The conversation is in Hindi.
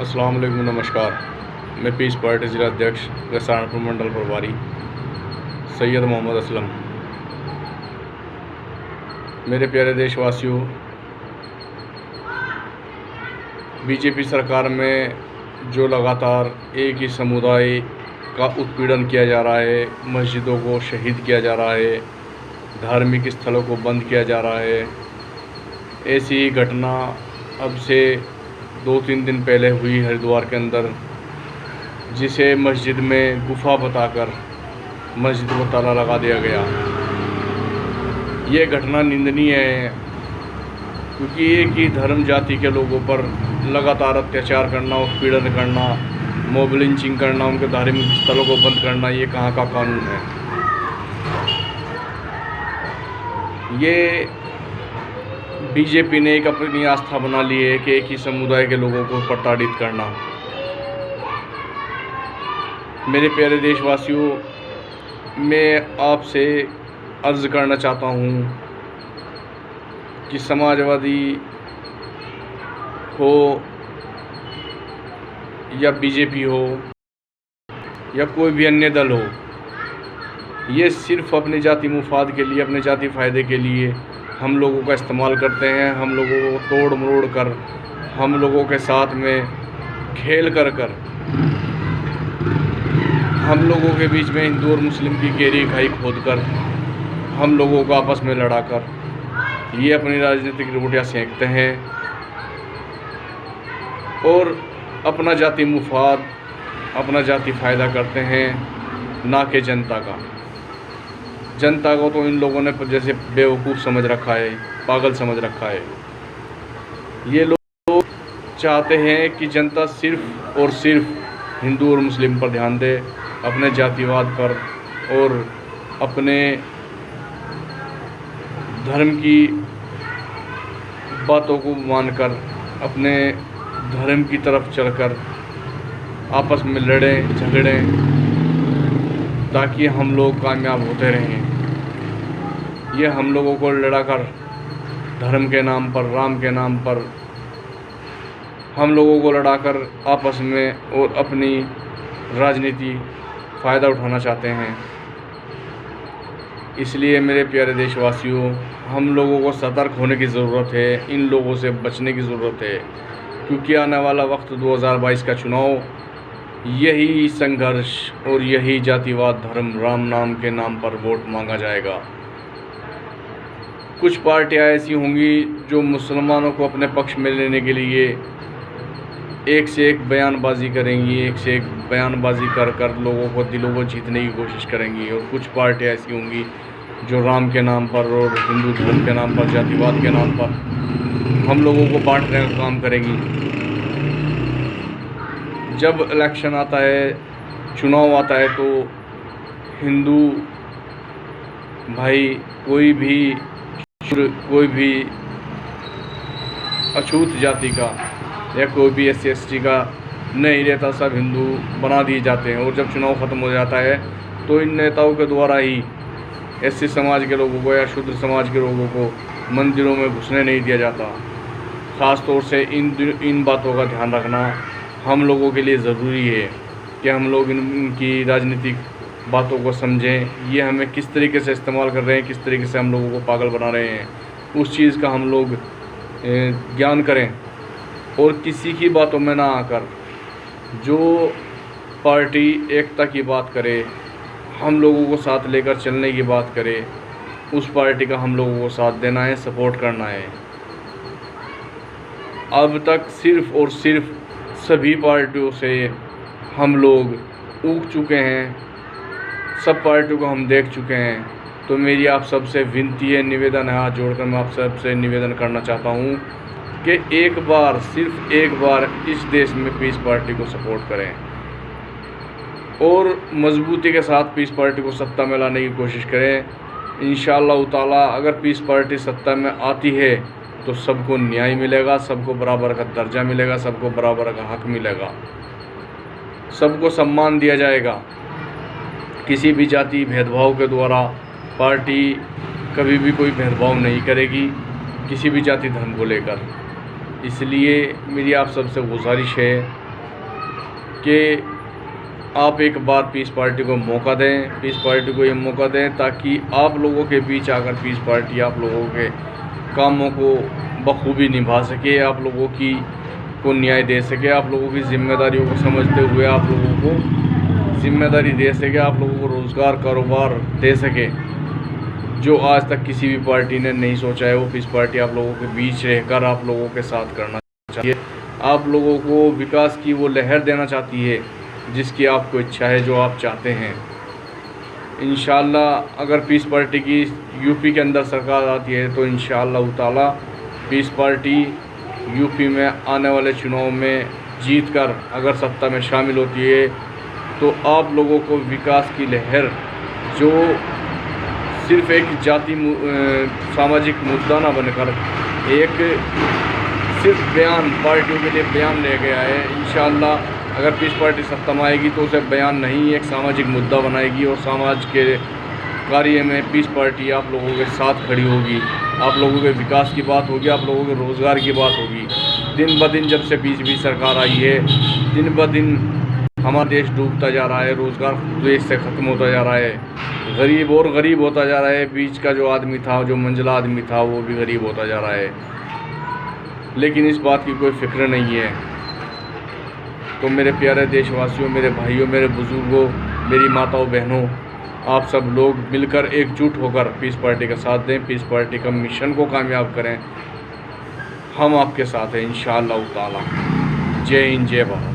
अस्सलाम वालेकुम, नमस्कार। मैं पीस पार्टी ज़िला अध्यक्ष व सहारनपुर मंडल प्रभारी सैयद मोहम्मद असलम। मेरे प्यारे देशवासियों, बीजेपी सरकार में जो लगातार एक ही समुदाय का उत्पीड़न किया जा रहा है, मस्जिदों को शहीद किया जा रहा है, धार्मिक स्थलों को बंद किया जा रहा है, ऐसी ही घटना अब से 2-3 दिन पहले हुई हरिद्वार के अंदर, जिसे मस्जिद में गुफा बताकर मस्जिद को ताला लगा दिया गया। ये घटना निंदनीय है, क्योंकि एक ही धर्म जाति के लोगों पर लगातार अत्याचार करना, उत्पीड़न करना, मॉब लिंचिंग करना, उनके धार्मिक स्थलों को बंद करना, ये कहाँ का कानून है। ये बीजेपी ने एक अपनी आस्था बना ली है कि एक ही समुदाय के लोगों को प्रताड़ित करना। मेरे प्यारे देशवासियों, मैं आपसे अर्ज़ करना चाहता हूँ कि समाजवादी हो या बीजेपी हो या कोई भी अन्य दल हो, ये सिर्फ़ अपने जाति मुफाद के लिए, अपने जाति फ़ायदे के लिए हम लोगों का इस्तेमाल करते हैं। हम लोगों को तोड़ मरोड़ कर, हम लोगों के साथ में खेल कर हम लोगों के बीच में हिंदू और मुस्लिम की गहरी खाई खोद कर, हम लोगों को आपस में लड़ा कर ये अपनी राजनीतिक रोटियां सेंकते हैं और अपना जाति मुफाद, अपना जाति फ़ायदा करते हैं, ना कि जनता का। जनता को तो इन लोगों ने जैसे बेवकूफ़ समझ रखा है, पागल समझ रखा है। ये लोग चाहते हैं कि जनता सिर्फ़ और सिर्फ हिंदू और मुस्लिम पर ध्यान दे, अपने जातिवाद पर और अपने धर्म की बातों को मानकर, अपने धर्म की तरफ चलकर आपस में लड़ें झगड़ें, ताकि हम लोग कामयाब होते रहें। ये हम लोगों को लड़ाकर धर्म के नाम पर, राम के नाम पर, हम लोगों को लड़ाकर आपस में और अपनी राजनीति फ़ायदा उठाना चाहते हैं। इसलिए मेरे प्यारे देशवासियों, हम लोगों को सतर्क होने की ज़रूरत है, इन लोगों से बचने की ज़रूरत है, क्योंकि आने वाला वक्त 2022 का चुनाव यही संघर्ष और यही जातिवाद, धर्म, राम नाम के नाम पर वोट मांगा जाएगा। कुछ पार्टियां ऐसी होंगी जो मुसलमानों को अपने पक्ष में लेने के लिए एक से एक बयानबाजी करेंगी, एक से एक बयानबाजी कर कर लोगों को, दिलों को जीतने की कोशिश करेंगी। और कुछ पार्टियां ऐसी होंगी जो राम के नाम पर और हिंदू धर्म के नाम पर, जातिवाद के नाम पर हम लोगों को बांटने का काम करेंगी। जब इलेक्शन आता है, चुनाव आता है, तो हिंदू भाई कोई भी अछूत जाति का या कोई भी SC/ST का नहीं रहता, सब हिंदू बना दिए जाते हैं। और जब चुनाव ख़त्म हो जाता है तो इन नेताओं के द्वारा ही SC समाज के लोगों को या शूद्र समाज के लोगों को मंदिरों में घुसने नहीं दिया जाता। ख़ास तौर से इन बातों का ध्यान रखना हम लोगों के लिए ज़रूरी है कि हम लोग इनकी राजनीतिक बातों को समझें। ये हमें किस तरीके से इस्तेमाल कर रहे हैं, किस तरीके से हम लोगों को पागल बना रहे हैं, उस चीज़ का हम लोग ज्ञान करें। और किसी की बातों में ना आकर जो पार्टी एकता की बात करे, हम लोगों को साथ लेकर चलने की बात करे, उस पार्टी का हम लोगों को साथ देना है, सपोर्ट करना है। अब तक सिर्फ़ और सिर्फ सभी पार्टियों से हम लोग ऊब चुके हैं, सब पार्टियों को हम देख चुके हैं। तो मेरी आप सबसे विनती है, निवेदन है, हाथ जोड़कर मैं आप सबसे निवेदन करना चाहता हूँ कि एक बार, सिर्फ एक बार इस देश में पीस पार्टी को सपोर्ट करें और मजबूती के साथ पीस पार्टी को सत्ता में लाने की कोशिश करें। इंशाअल्लाह ताला अगर पीस पार्टी सत्ता में आती है तो सबको न्याय मिलेगा, सबको बराबर का दर्जा मिलेगा, सबको बराबर का हक मिलेगा, सबको सम्मान दिया जाएगा। किसी भी जाति भेदभाव के द्वारा पार्टी कभी भी कोई भेदभाव नहीं करेगी किसी भी जाति धर्म को लेकर। इसलिए मेरी आप सबसे गुजारिश है कि आप एक बार पीस पार्टी को मौका दें, पीस पार्टी को ये मौका दें ताकि आप लोगों के बीच आकर पीस पार्टी आप लोगों के कामों को बखूबी निभा सके, आप लोगों को न्याय दे सके, आप लोगों की जिम्मेदारियों को समझते हुए आप लोगों को जिम्मेदारी दे सके, आप लोगों को रोज़गार कारोबार दे सके, जो आज तक किसी भी पार्टी ने नहीं सोचा है। वो पीस पार्टी आप लोगों के बीच रहकर आप लोगों के साथ करना चाहिए। आप लोगों को विकास की वो लहर देना चाहती है जिसकी आपको इच्छा है, जो आप चाहते हैं। इंशाअल्लाह अगर पीस पार्टी की यूपी के अंदर सरकार आती है तो इंशाअल्लाह ताला पीस पार्टी यूपी में आने वाले चुनाव में जीतकर अगर सत्ता में शामिल होती है तो आप लोगों को विकास की लहर, जो सिर्फ एक जाति सामाजिक मुद्दा ना बनकर एक सिर्फ बयान, पार्टियों के लिए बयान ले गया है, इंशाअल्लाह अगर पीस पार्टी सत्ता में आएगी तो उसे बयान नहीं, एक सामाजिक मुद्दा बनाएगी और समाज के कार्य में पीस पार्टी आप लोगों के साथ खड़ी होगी। आप लोगों के विकास की बात होगी, आप लोगों के रोज़गार की बात होगी। दिन ब दिन जब से बीजेपी सरकार आई है, दिन ब दिन हमारा देश डूबता जा रहा है, रोज़गार देश से ख़त्म होता जा रहा है, गरीब और गरीब होता जा रहा है। बीच का जो आदमी था, जो मंझला आदमी था, वो भी गरीब होता जा रहा है, लेकिन इस बात की कोई फिक्र नहीं है। तो मेरे प्यारे देशवासियों, मेरे भाइयों, मेरे बुज़ुर्गों, मेरी माताओं बहनों, आप सब लोग मिलकर एकजुट होकर पीस पार्टी का साथ दें, पीस पार्टी का मिशन को कामयाब करें। हम आपके साथ हैं इंशाअल्लाह ताला। जय हिंद, जय भारत।